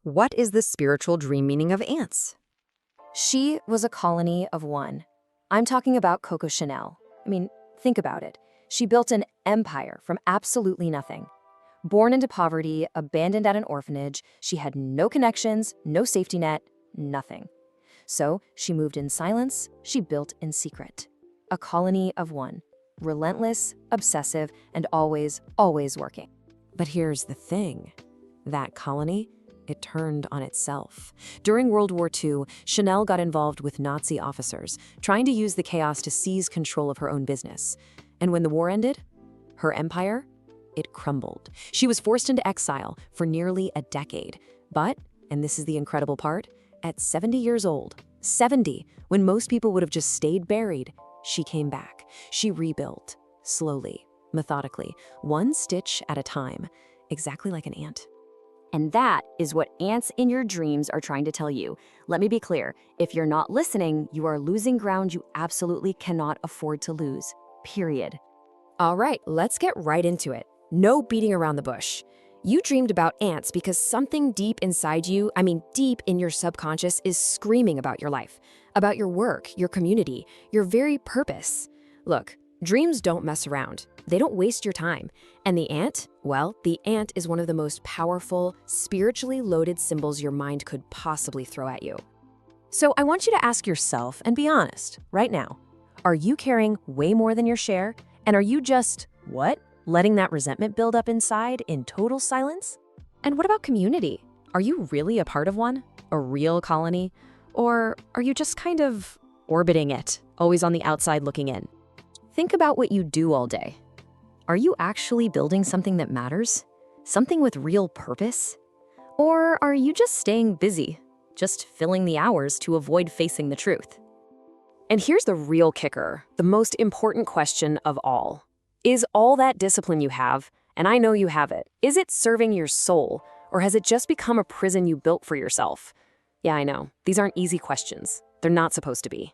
What is the spiritual dream meaning of ants? She was a colony of one. I'm talking about Coco Chanel. I mean, think about it. She built an empire from absolutely nothing. Born into poverty, abandoned at an orphanage, she had no connections, no safety net, nothing. So she moved in silence, she built in secret. A colony of one. Relentless, obsessive, and always, always working. But here's the thing. That colony, it turned on itself. During World War II, Chanel got involved with Nazi officers, trying to use the chaos to seize control of her own business. And when the war ended, her empire, it crumbled. She was forced into exile for nearly a decade. But, and this is the incredible part, at 70 years old, 70, when most people would have just stayed buried, she came back. She rebuilt, slowly, methodically, one stitch at a time, exactly like an ant. And that is what ants in your dreams are trying to tell you. Let me be clear, if you're not listening, you are losing ground you absolutely cannot afford to lose. Period. All right, let's get right into it. No beating around the bush. You dreamed about ants because something deep inside you, deep in your subconscious, is screaming about your life, about your work, your community, your very purpose. Look, dreams don't mess around. They don't waste your time. And the ant, well, the ant is one of the most powerful, spiritually loaded symbols your mind could possibly throw at you. So I want you to ask yourself and be honest right now. Are you carrying way more than your share? And are you just, letting that resentment build up inside in total silence? And what about community? Are you really a part of one? A real colony? Or are you just kind of orbiting it, always on the outside looking in? Think about what you do all day. Are you actually building something that matters? Something with real purpose? Or are you just staying busy, just filling the hours to avoid facing the truth? And here's the real kicker, the most important question of all. Is all that discipline you have, and I know you have it, is it serving your soul, or has it just become a prison you built for yourself? Yeah, I know. These aren't easy questions. They're not supposed to be.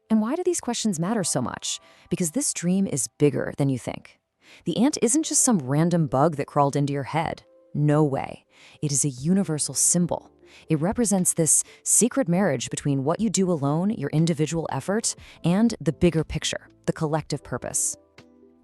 And why do these questions matter so much? Because this dream is bigger than you think. The ant isn't just some random bug that crawled into your head. No way. It is a universal symbol. It represents this secret marriage between what you do alone, your individual effort, and the bigger picture, the collective purpose.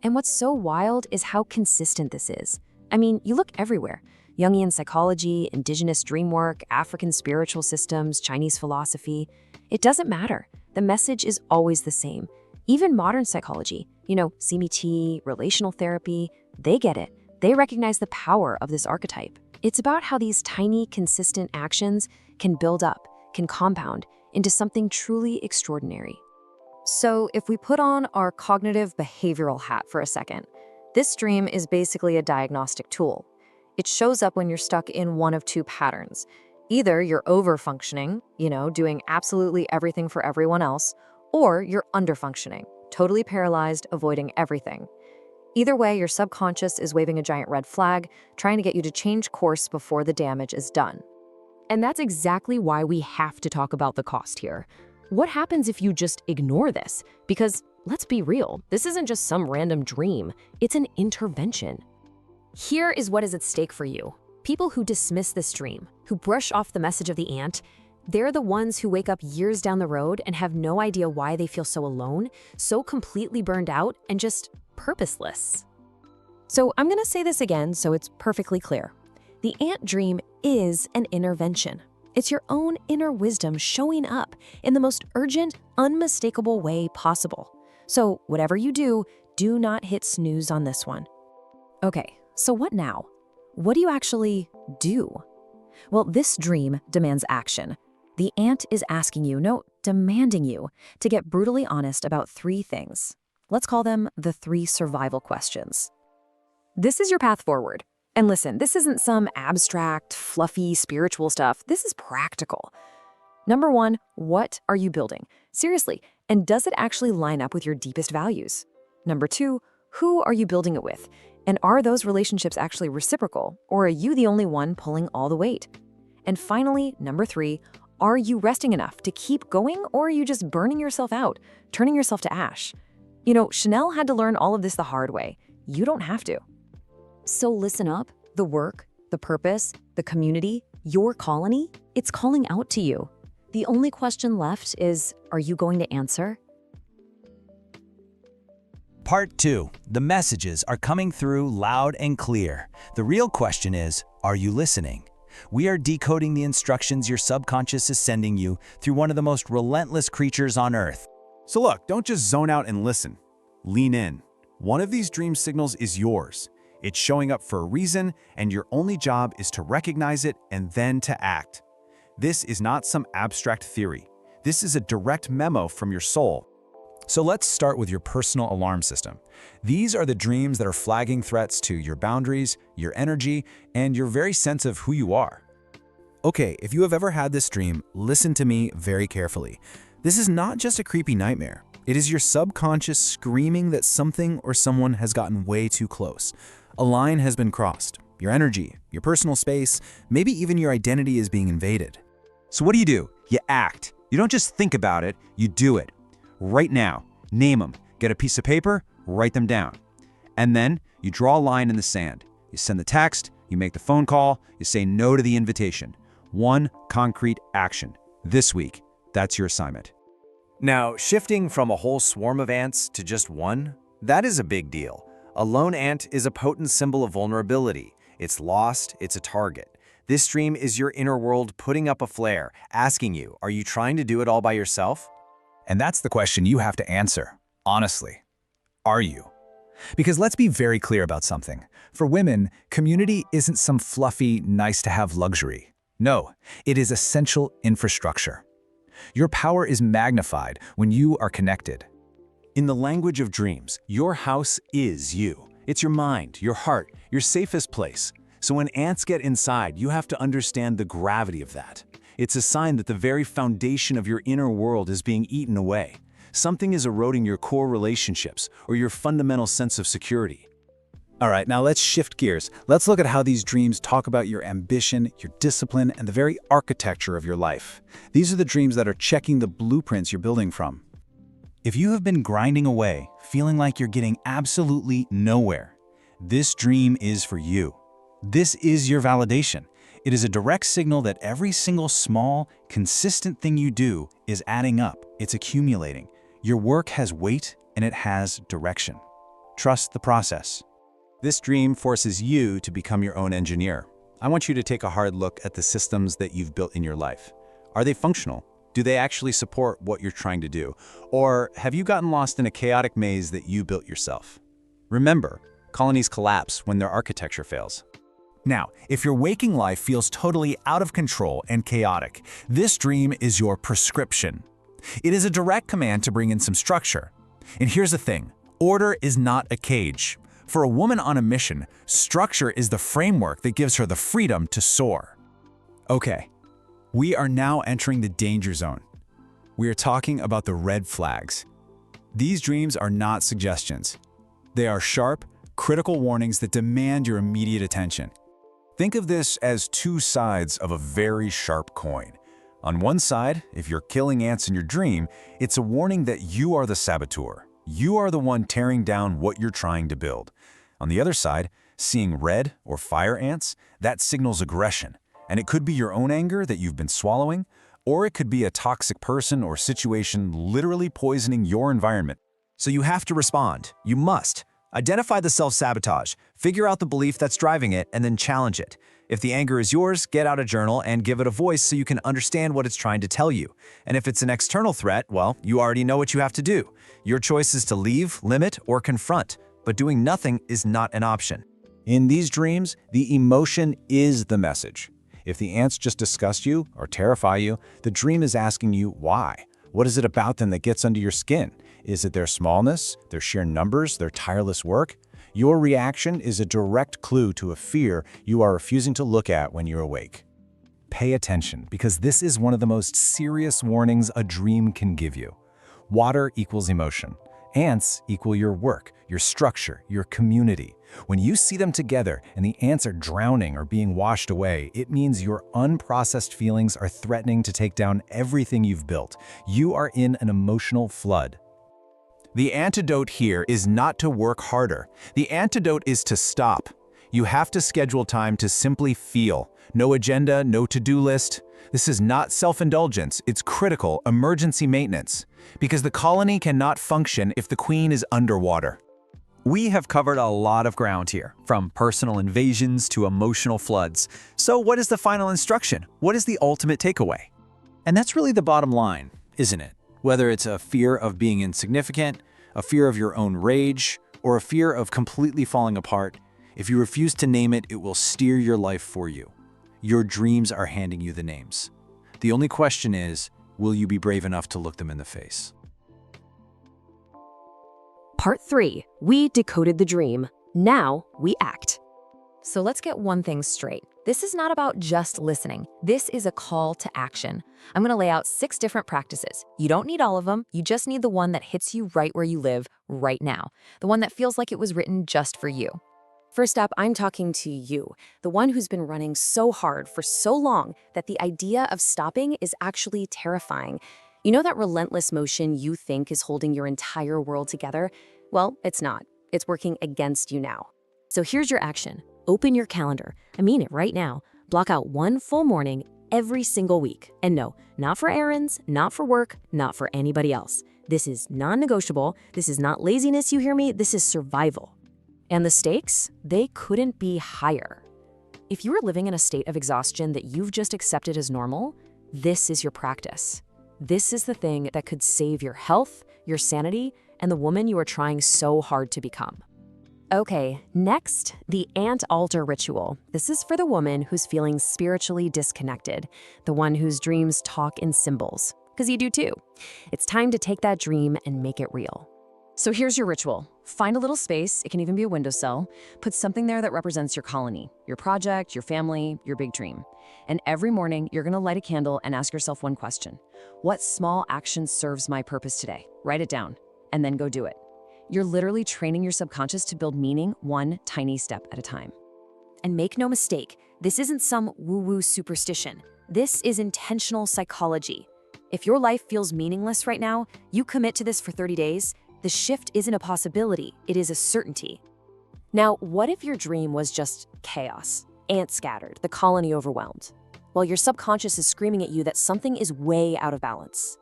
And what's so wild is how consistent this is. You look everywhere. Jungian psychology, indigenous dream work, African spiritual systems, Chinese philosophy. It doesn't matter. The message is always the same. Even modern psychology, CBT, relational therapy, they get it. They recognize the power of this archetype. It's about how these tiny, consistent actions can build up, can compound into something truly extraordinary. So if we put on our cognitive behavioral hat for a second, this dream is basically a diagnostic tool. It shows up when you're stuck in one of two patterns. Either you're over-functioning, doing absolutely everything for everyone else, or you're under-functioning, totally paralyzed, avoiding everything. Either way, your subconscious is waving a giant red flag, trying to get you to change course before the damage is done. And that's exactly why we have to talk about the cost here. What happens if you just ignore this? Because, let's be real, this isn't just some random dream, it's an intervention. Here is what is at stake for you. People who dismiss this dream, who brush off the message of the ant, they're the ones who wake up years down the road and have no idea why they feel so alone, so completely burned out, and just purposeless. So I'm gonna say this again so it's perfectly clear. The ant dream is an intervention. It's your own inner wisdom showing up in the most urgent, unmistakable way possible. So whatever you do, do not hit snooze on this one. Okay, so what now? What do you actually do? Well, this dream demands action. The ant is asking you, no, demanding you, to get brutally honest about three things. Let's call them the three survival questions. This is your path forward. And listen, this isn't some abstract, fluffy, spiritual stuff. This is practical. Number one, what are you building? Seriously, and does it actually line up with your deepest values? Number two, who are you building it with? And are those relationships actually reciprocal, or are you the only one pulling all the weight? And finally, number three, are you resting enough to keep going, or are you just burning yourself out, turning yourself to ash? Chanel had to learn all of this the hard way. You don't have to. So listen up. The work, the purpose, the community, Your colony, it's calling out to you. The only question left is, are you going to answer? Part 2. The messages are coming through loud and clear. The real question is, are you listening? We are decoding the instructions your subconscious is sending you through one of the most relentless creatures on Earth. So look, don't just zone out and listen. Lean in. One of these dream signals is yours. It's showing up for a reason, and your only job is to recognize it and then to act. This is not some abstract theory. This is a direct memo from your soul. So let's start with your personal alarm system. These are the dreams that are flagging threats to your boundaries, your energy, and your very sense of who you are. Okay, if you have ever had this dream, listen to me very carefully. This is not just a creepy nightmare. It is your subconscious screaming that something or someone has gotten way too close. A line has been crossed. Your energy, your personal space, maybe even your identity is being invaded. So what do? You act. You don't just think about it, you do it. Right now, name them. Get a piece of paper, write them down. And then you draw a line in the sand. You send the text, you make the phone call, you say no to the invitation. One concrete action. This week, that's your assignment. Now, shifting from a whole swarm of ants to just one, that is a big deal. A lone ant is a potent symbol of vulnerability. It's lost, it's a target. This dream is your inner world putting up a flare, asking you, are you trying to do it all by yourself? And that's the question you have to answer, honestly. Are you? Because let's be very clear about something. For women, community isn't some fluffy, nice-to-have luxury. No, it is essential infrastructure. Your power is magnified when you are connected. In the language of dreams, your house is you. It's your mind, your heart, your safest place. So when ants get inside, you have to understand the gravity of that. It's a sign that the very foundation of your inner world is being eaten away. Something is eroding your core relationships or your fundamental sense of security. All right, now let's shift gears. Let's look at how these dreams talk about your ambition, your discipline, and the very architecture of your life. These are the dreams that are checking the blueprints you're building from. If you have been grinding away, feeling like you're getting absolutely nowhere, this dream is for you. This is your validation. It is a direct signal that every single small, consistent thing you do is adding up. It's accumulating. Your work has weight and it has direction. Trust the process. This dream forces you to become your own engineer. I want you to take a hard look at the systems that you've built in your life. Are they functional? Do they actually support what you're trying to do? Or have you gotten lost in a chaotic maze that you built yourself? Remember, colonies collapse when their architecture fails. Now, if your waking life feels totally out of control and chaotic, this dream is your prescription. It is a direct command to bring in some structure. And here's the thing, order is not a cage. For a woman on a mission, structure is the framework that gives her the freedom to soar. Okay, we are now entering the danger zone. We are talking about the red flags. These dreams are not suggestions. They are sharp, critical warnings that demand your immediate attention. Think of this as two sides of a very sharp coin. On one side, if you're killing ants in your dream, it's a warning that you are the saboteur. You are the one tearing down what you're trying to build. On the other side, seeing red or fire ants, that signals aggression. And it could be your own anger that you've been swallowing, or it could be a toxic person or situation literally poisoning your environment. So you have to respond. You must. Identify the self-sabotage, figure out the belief that's driving it, and then challenge it. If the anger is yours, get out a journal and give it a voice so you can understand what it's trying to tell you. And if it's an external threat, well, you already know what you have to do. Your choice is to leave, limit, or confront, but doing nothing is not an option. In these dreams, the emotion is the message. If the ants just disgust you or terrify you, the dream is asking you why. What is it about them that gets under your skin? Is it their smallness, their sheer numbers, their tireless work? Your reaction is a direct clue to a fear you are refusing to look at when you're awake. Pay attention, because this is one of the most serious warnings a dream can give you. Water equals emotion. Ants equal your work, your structure, your community. When you see them together and the ants are drowning or being washed away, it means your unprocessed feelings are threatening to take down everything you've built. You are in an emotional flood. The antidote here is not to work harder. The antidote is to stop. You have to schedule time to simply feel. No agenda, no to-do list. This is not self-indulgence, it's critical emergency maintenance. Because the colony cannot function if the queen is underwater. We have covered a lot of ground here, from personal invasions to emotional floods. So what is the final instruction? What is the ultimate takeaway? And that's really the bottom line, isn't it? Whether it's a fear of being insignificant, a fear of your own rage, or a fear of completely falling apart, if you refuse to name it, it will steer your life for you. Your dreams are handing you the names. The only question is, will you be brave enough to look them in the face? Part 3. We decoded the dream. Now we act. So let's get one thing straight. This is not about just listening. This is a call to action. I'm going to lay out 6 different practices. You don't need all of them. You just need the one that hits you right where you live right now. The one that feels like it was written just for you. First up, I'm talking to you, the one who's been running so hard for so long that the idea of stopping is actually terrifying. You know that relentless motion you think is holding your entire world together? Well, it's not. It's working against you now. So here's your action. Open your calendar. I mean it right now. Block out one full morning every single week. And no, not for errands, not for work, not for anybody else. This is non-negotiable. This is not laziness, you hear me? This is survival. And the stakes, they couldn't be higher. If you are living in a state of exhaustion that you've just accepted as normal, this is your practice. This is the thing that could save your health, your sanity, and the woman you are trying so hard to become. Okay, next, the ant altar ritual. This is for the woman who's feeling spiritually disconnected, the one whose dreams talk in symbols, because you do too. It's time to take that dream and make it real. So here's your ritual. Find a little space, it can even be a windowsill. Put something there that represents your colony, your project, your family, your big dream. And every morning, you're gonna light a candle and ask yourself one question. What small action serves my purpose today? Write it down, and then go do it. You're literally training your subconscious to build meaning one tiny step at a time. And make no mistake, this isn't some woo-woo superstition. This is intentional psychology. If your life feels meaningless right now, you commit to this for 30 days, the shift isn't a possibility, it is a certainty. Now, what if your dream was just chaos? Ants scattered, the colony overwhelmed. Well, your subconscious is screaming at you that something is way out of balance.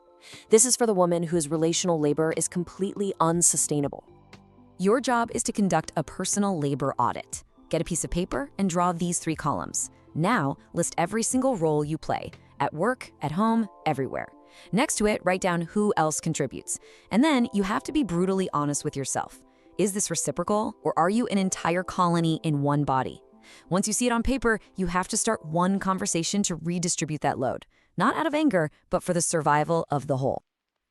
This is for the woman whose relational labor is completely unsustainable. Your job is to conduct a personal labor audit. Get a piece of paper and draw these 3 columns. Now, list every single role you play, at work, at home, everywhere. Next to it, write down who else contributes. And then you have to be brutally honest with yourself. Is this reciprocal, or are you an entire colony in one body? Once you see it on paper, you have to start one conversation to redistribute that load. Not out of anger, but for the survival of the whole.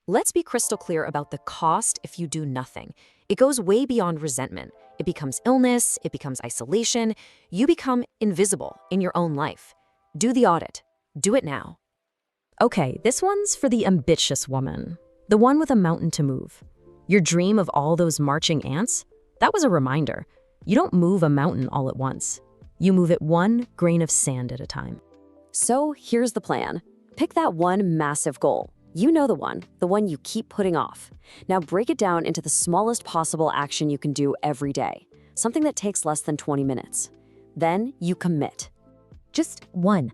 Let's be crystal clear about the cost if you do nothing. It goes way beyond resentment. It becomes illness, it becomes isolation. You become invisible in your own life. Do the audit. Do it now. Okay, this one's for the ambitious woman, the one with a mountain to move. Your dream of all those marching ants? That was a reminder. You don't move a mountain all at once. You move it one grain of sand at a time. So here's the plan. Pick that one massive goal. You know the one you keep putting off. Now break it down into the smallest possible action you can do every day, something that takes less than 20 minutes. Then you commit. Just one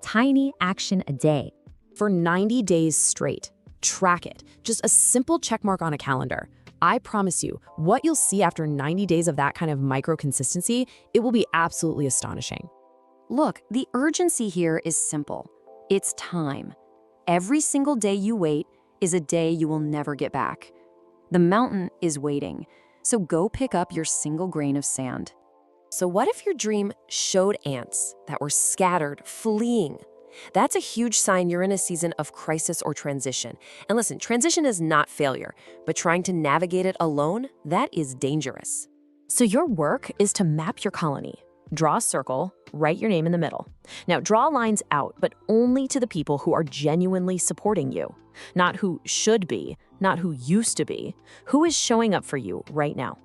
tiny action a day. For 90 days straight. Track it. Just a simple check mark on a calendar. I promise you, what you'll see after 90 days of that kind of micro-consistency, it will be absolutely astonishing. Look, the urgency here is simple. It's time. Every single day you wait is a day you will never get back. The mountain is waiting, so go pick up your single grain of sand. So what if your dream showed ants that were scattered, fleeing? That's a huge sign you're in a season of crisis or transition. And listen, transition is not failure, but trying to navigate it alone, that is dangerous. So your work is to map your colony. Draw a circle, write your name in the middle. Now draw lines out, but only to the people who are genuinely supporting you. Not who should be, not who used to be. Who is showing up for you right now?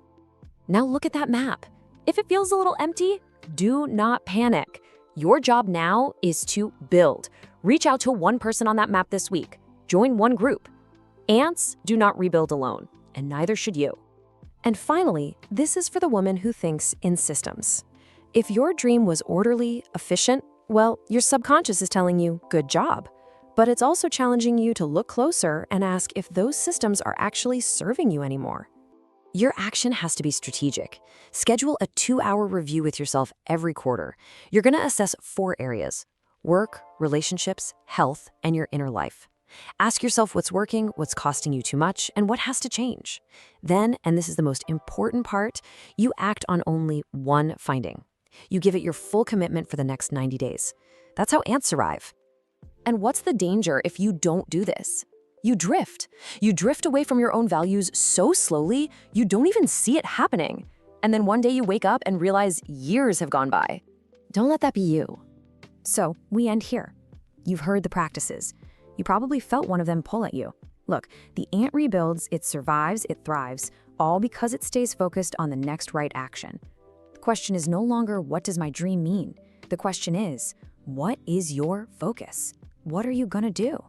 Now look at that map. If it feels a little empty, do not panic. Your job now is to build. Reach out to one person on that map this week. Join one group. Ants do not rebuild alone, and neither should you. And finally, this is for the woman who thinks in systems. If your dream was orderly, efficient, well, your subconscious is telling you, good job. But it's also challenging you to look closer and ask if those systems are actually serving you anymore. Your action has to be strategic. Schedule a 2-hour review with yourself every quarter. You're going to assess 4 areas: work, relationships, health, and your inner life. Ask yourself what's working, what's costing you too much, and what has to change. Then, and this is the most important part, you act on only one finding. You give it your full commitment for the next 90 days. That's how ants survive. And what's the danger if you don't do this? You drift. You drift away from your own values so slowly, you don't even see it happening. And then one day you wake up and realize years have gone by. Don't let that be you. So, we end here. You've heard the practices. You probably felt one of them pull at you. Look, the ant rebuilds, it survives, it thrives, all because it stays focused on the next right action. The question is no longer, what does my dream mean? The question is, what is your focus? What are you gonna do?